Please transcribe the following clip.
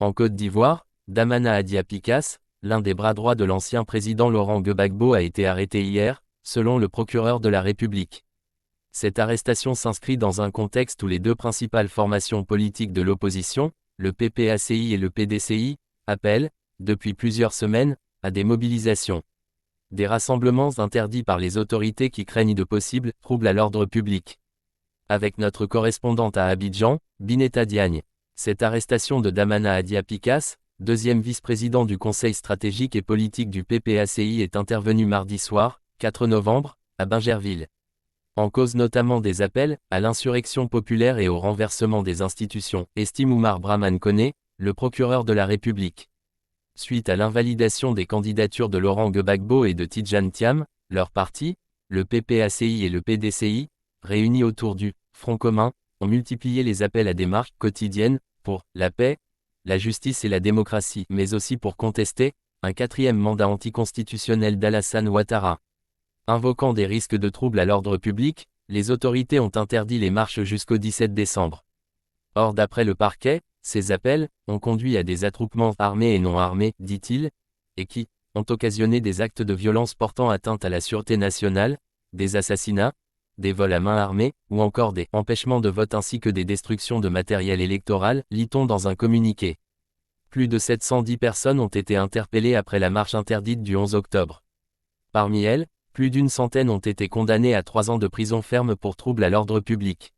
En Côte d'Ivoire, Damana Adia Picas, l'un des bras droits de l'ancien président Laurent Gbagbo a été arrêté hier, selon le procureur de la République. Cette arrestation s'inscrit dans un contexte où les deux principales formations politiques de l'opposition, le PPACI et le PDCI, appellent, depuis plusieurs semaines, à des mobilisations. Des rassemblements interdits par les autorités qui craignent de possibles troubles à l'ordre public. Avec notre correspondante à Abidjan, Bineta Diagne. Cette arrestation de Damana Adia Picas, deuxième vice-président du Conseil stratégique et politique du PPACI, est intervenue mardi soir, 4 novembre, à Bingerville. En cause notamment des appels à l'insurrection populaire et au renversement des institutions, estime Oumar Brahman Koné, le procureur de la République. Suite à l'invalidation des candidatures de Laurent Gbagbo et de Tidjane Thiam, leur parti, le PPACI et le PDCI, réunis autour du Front commun, ont multiplié les appels à des marches quotidiennes pour la paix, la justice et la démocratie, mais aussi pour contester un quatrième mandat anticonstitutionnel d'Alassane Ouattara. Invoquant des risques de troubles à l'ordre public, les autorités ont interdit les marches jusqu'au 17 décembre. Or, d'après le parquet, ces appels ont conduit à des attroupements armés et non armés, dit-il, et qui ont occasionné des actes de violence portant atteinte à la sûreté nationale, des assassinats, des vols à main armée, ou encore des empêchements de vote ainsi que des destructions de matériel électoral, lit-on dans un communiqué. Plus de 710 personnes ont été interpellées après la marche interdite du 11 octobre. Parmi elles, plus d'une centaine ont été condamnées à 3 ans de prison ferme pour troubles à l'ordre public.